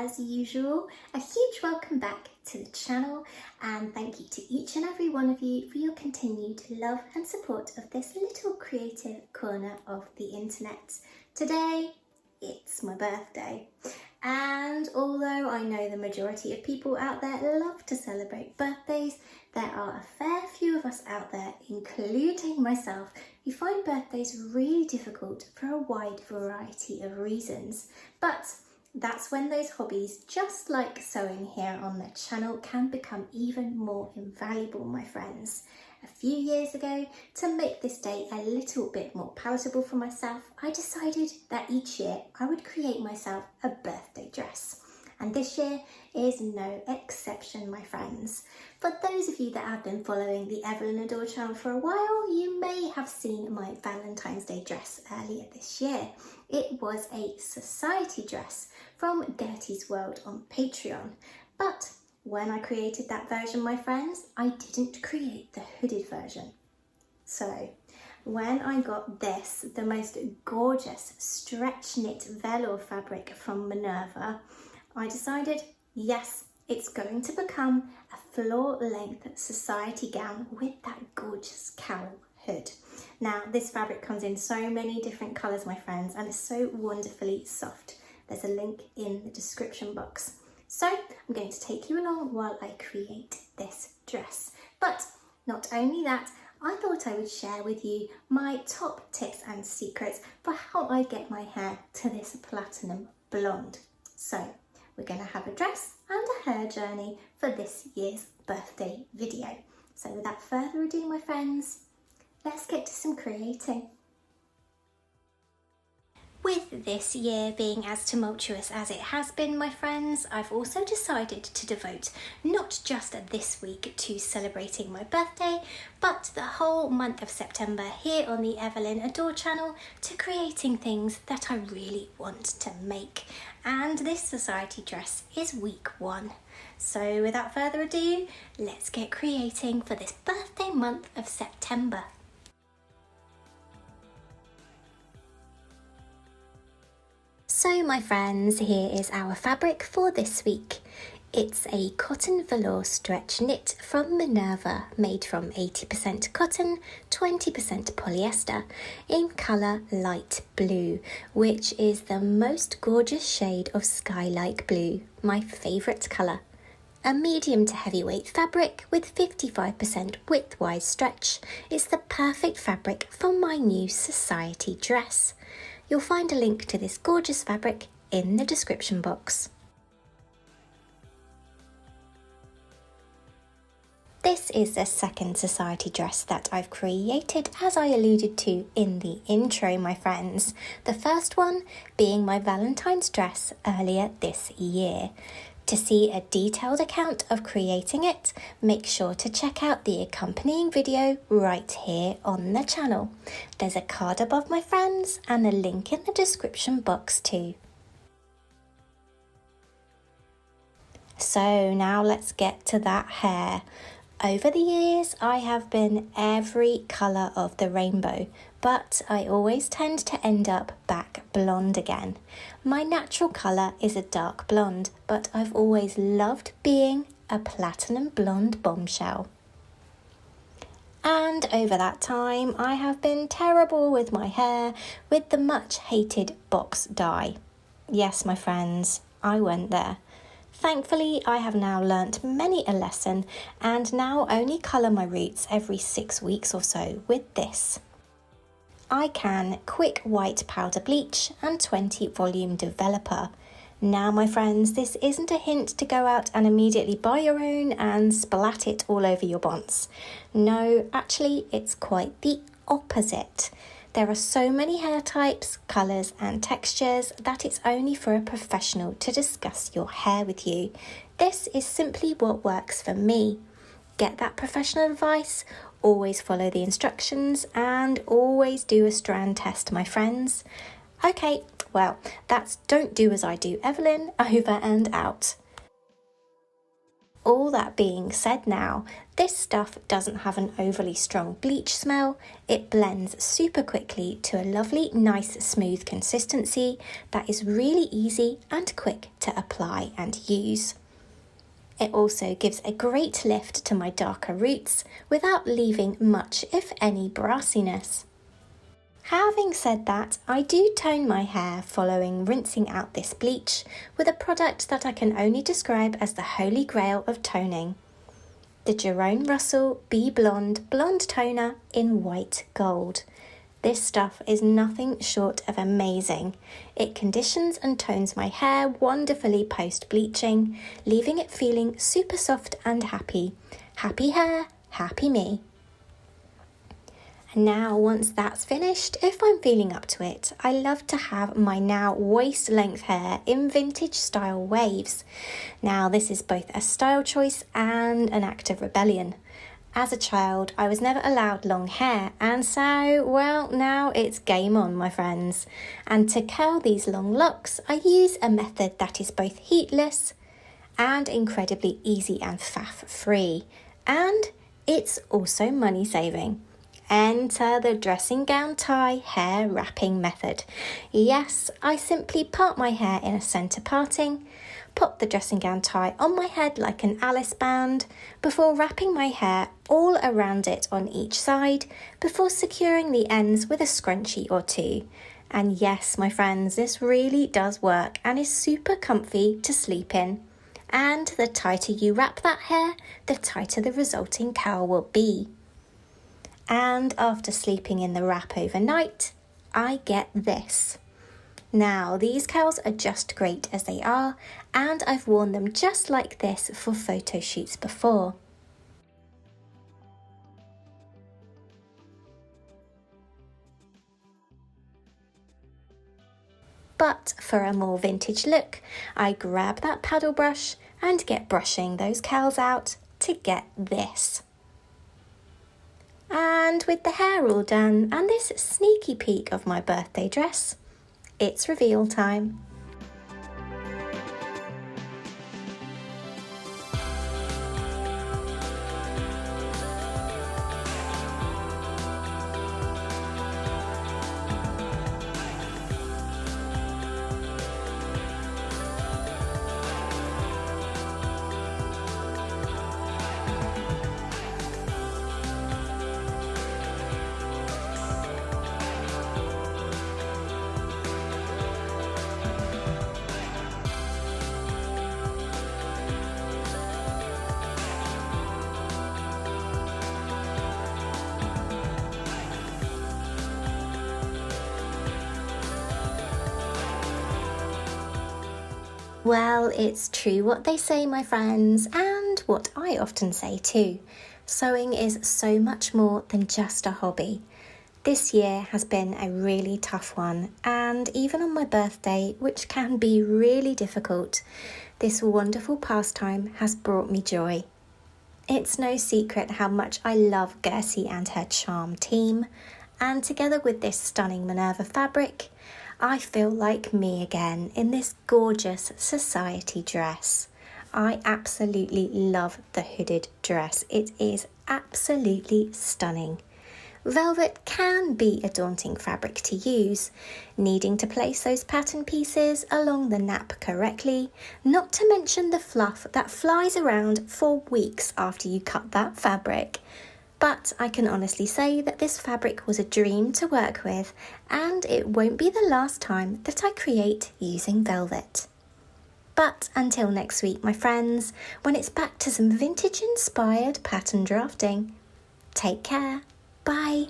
as usual, a huge welcome back to the channel and thank you to each and every one of you for your continued love and support of this little creative corner of the internet. Today, it's my birthday, and although I know the majority of people out there love to celebrate birthdays, there are a fair few of us out there, including myself, who find birthdays really difficult for a wide variety of reasons. But that's when those hobbies, just like sewing here on the channel, can become even more invaluable, my friends. A few years ago, to make this day a little bit more palatable for myself, I decided that each year I would create myself a birthday dress. And this year is no exception, my friends. For those of you that have been following the Evelyn Adore channel for a while, you may have seen my Valentine's Day dress earlier this year. It was a society dress from Gertie's World on Patreon. But when I created that version, my friends, I didn't create the hooded version. So when I got this, the most gorgeous stretch knit velour fabric from Minerva, I decided, yes, it's going to become a floor-length society gown with that gorgeous cowl hood. Now, this fabric comes in so many different colours, my friends, and it's so wonderfully soft. There's a link in the description box. So I'm going to take you along while I create this dress. But not only that, I thought I would share with you my top tips and secrets for how I get my hair to this platinum blonde. So we're going to have a dress and a hair journey for this year's birthday video. So without further ado, my friends, let's get to some creating. With this year being as tumultuous as it has been, my friends, I've also decided to devote not just this week to celebrating my birthday, but the whole month of September here on the Evelyn Adore channel to creating things that I really want to make. And this society dress is week 1. So without further ado, let's get creating for this birthday month of September. So my friends, here is our fabric for this week. It's a cotton velour stretch knit from Minerva, made from 80% cotton, 20% polyester, in colour light blue, which is the most gorgeous shade of sky-like blue, my favourite colour. A medium to heavyweight fabric with 55% width-wise stretch, it's the perfect fabric for my new society dress. You'll find a link to this gorgeous fabric in the description box. This is the second society dress that I've created, as I alluded to in the intro, my friends. The first one being my Valentine's dress earlier this year. To see a detailed account of creating it, make sure to check out the accompanying video right here on the channel. There's a card above, my friends, and a link in the description box too. So now let's get to that hair. Over the years, I have been every colour of the rainbow, but I always tend to end up back blonde again. My natural colour is a dark blonde, but I've always loved being a platinum blonde bombshell. And over that time, I have been terrible with my hair with the much hated box dye. Yes, my friends, I went there. Thankfully, I have now learnt many a lesson and now only colour my roots every 6 weeks or so with this. I can quick white powder bleach and 20 volume developer. Now, my friends, this isn't a hint to go out and immediately buy your own and splat it all over your bonds. No, actually, it's quite the opposite. There are so many hair types, colours and textures that it's only for a professional to discuss your hair with you. This is simply what works for me. Get that professional advice, always follow the instructions, and always do a strand test, my friends. Okay, well, that's Don't Do As I Do, Evelyn, over and out. All that being said now, this stuff doesn't have an overly strong bleach smell. It blends super quickly to a lovely, nice, smooth consistency that is really easy and quick to apply and use. It also gives a great lift to my darker roots without leaving much, if any, brassiness. Having said that, I do tone my hair following rinsing out this bleach with a product that I can only describe as the holy grail of toning. The Jerome Russell Be Blonde Blonde Toner in white gold. This stuff is nothing short of amazing. It conditions and tones my hair wonderfully post-bleaching, leaving it feeling super soft and happy. Happy hair, happy me. Now, once that's finished, if I'm feeling up to it, I love to have my now waist-length hair in vintage style waves. Now, this is both a style choice and an act of rebellion. As a child, I was never allowed long hair, and so, well, now it's game on, my friends. And to curl these long locks, I use a method that is both heatless and incredibly easy and faff-free. And it's also money-saving. Enter the dressing gown tie hair wrapping method. Yes, I simply part my hair in a centre parting, pop the dressing gown tie on my head like an Alice band, before wrapping my hair all around it on each side, before securing the ends with a scrunchie or two. And yes, my friends, this really does work and is super comfy to sleep in. And the tighter you wrap that hair, the tighter the resulting curl will be. And after sleeping in the wrap overnight, I get this. Now, these curls are just great as they are, and I've worn them just like this for photo shoots before. But for a more vintage look, I grab that paddle brush and get brushing those curls out to get this. And with the hair all done and this sneaky peek of my birthday dress, it's reveal time. Well, it's true what they say, my friends, and what I often say too. Sewing is so much more than just a hobby. This year has been a really tough one, and even on my birthday, which can be really difficult, this wonderful pastime has brought me joy. It's no secret how much I love Gertie and her charm team, and together with this stunning Minerva fabric, I feel like me again in this gorgeous society dress. I absolutely love the hooded dress. It is absolutely stunning. Velvet can be a daunting fabric to use, needing to place those pattern pieces along the nap correctly, not to mention the fluff that flies around for weeks after you cut that fabric. But I can honestly say that this fabric was a dream to work with, and it won't be the last time that I create using velvet. But until next week, my friends, when it's back to some vintage-inspired pattern drafting, take care. Bye.